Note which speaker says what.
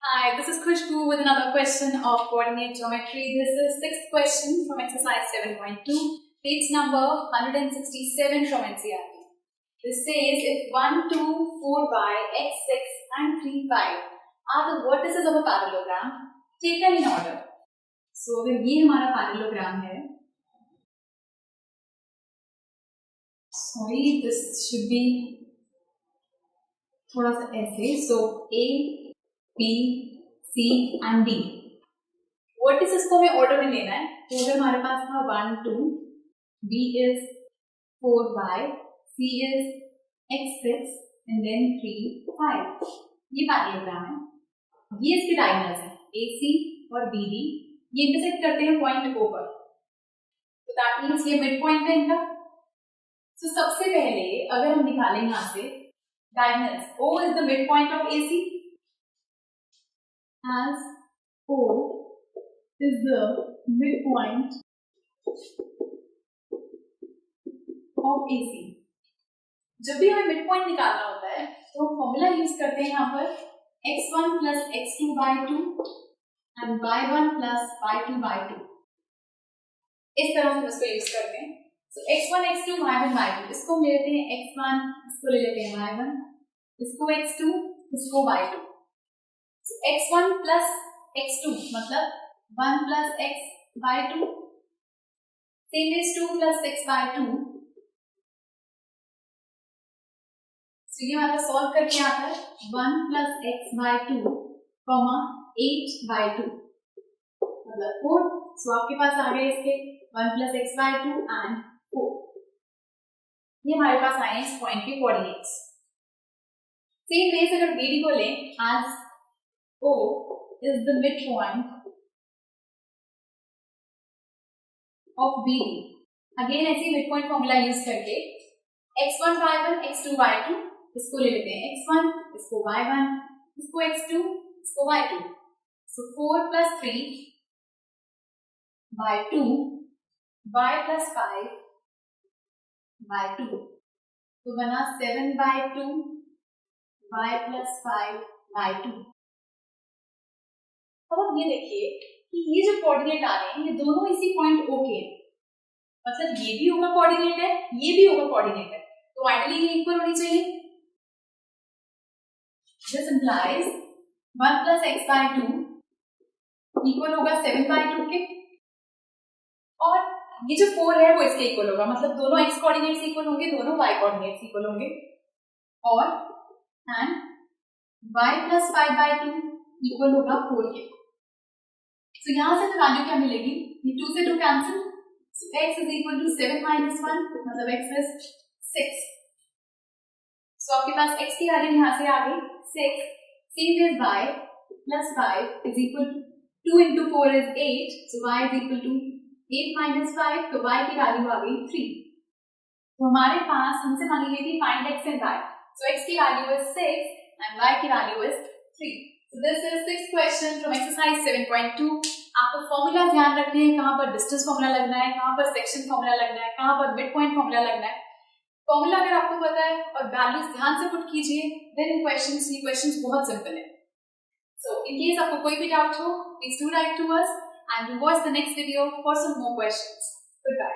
Speaker 1: Hi, this is Khushbu with another question of coordinate geometry. This is sixth question from exercise 7.2, page number 167 from NCERT. This says if 1, 2, 4y, x, 6 and 3, 5 are the vertices of a parallelogram taken in order. So अगर ये हमारा parallelogram है, sorry, this should be थोड़ा सा ऐसे. So A, B, C and D. Vertices को हमें order में लेना है. तो अगर हमारे पास था 1, 2, B is 4y, C is x6 and then 3, 5. ये पैरेललोग्राम है. ये इसके डायगोनल्स हैं AC और BD. ये इंटरसेक्ट करते हैं पॉइंट O पर. तो दैट मींस ये मिड पॉइंट है इनका. तो सबसे पहले अगर हम निकालें यहाँ से diagonals, O is the midpoint of AC. As O is the midpoint of AC. जब भी हमें मिड पॉइंट निकालना होता है तो हम फॉर्मूला यूज करते हैं यहाँ पर x1 plus x2 by 2 and y1 plus y2 by 2. इस तरह से इसको यूज करते हैं. So x1 x2 y1 y2, इसको हम ले लेते हैं x1, इसको ले लेते हैं y1, इसको x2, इसको y2. So x1 plus x2 मतलब 1 plus x by 2, same is 2 plus 6 by 2. So ये हमारा सॉल्व करके आता है 1 plus x by 2, 8 by 2 मतलब 4. So आपके पास आ गए इसके 1 plus x by 2 and 4. ये हमारे पास आए हैं इस पॉइंट के कोऑर्डिनेट्स. सेम वे से अगर BD को लें, as O is the midpoint of BD. Again ऐसे midpoint फॉर्मूला यूज करके x1 y1 x2 y2, इसको ले लेते हैं x1, इसको y1, इसको x2, इसको y2. So 4 plus 3 by 2 y plus 5 by 2. तो बना 7 by 2 y plus 5 by 2. अब आप ये देखिए कि ये जो कोऑर्डिनेट आ रहे हैं ये दोनों इसी पॉइंट O के, मतलब ये भी O का कोऑर्डिनेट है, ये भी O का कोऑर्डिनेट है. तो आइडियली ये इक्वल होनी चाहिए. This implies 1 plus x by 2 equal होगा 7 by 2 के, और ये जो 4 है वो इसके इक्वल होगा. मतलब दोनों x कोऑर्डिनेट्स इक्वल होंगे, दोनों y कोऑर्डिनेट्स इक्वल होंगे. और and y plus 5 by 2 equal होगा 4 के. तो यहाँ से वैल्यू क्या मिलेगी, ये 2 से 2 cancel. So x is equal to 7 minus 1 मतलब x is 6. सो आपके पास x की वैल्यू यहाँ से आ गई 6. Same as y plus 5 is equal to 2 into 4 is 8. So y is equal to 8 minus 5. तो y की वैल्यू आ गई 3. तो हमारे पास हमसे मांगी गई थी find x and y. So x की वैल्यू is 6 and y की value is 3. So this is sixth question from exercise 7.2. आपको फॉर्मूला ध्यान रखने हैं, कहाँ पर डिस्टेंस फॉर्मूला लगना है, कहाँ पर सेक्शन फॉर्मूला लगना है, कहाँ पर मिड पॉइंट फॉर्मूला लगना है. फॉर्मूला अगर आपको पता है और वैल्यूज ध्यान से पुट कीजिए, देन इन क्वेश्चंस ये क्वेश्चंस बहुत सिंपल है. सो इन केस आपको कोई भी डाउट हो, please do write to us and we watch the next video for some more questions. Good bye.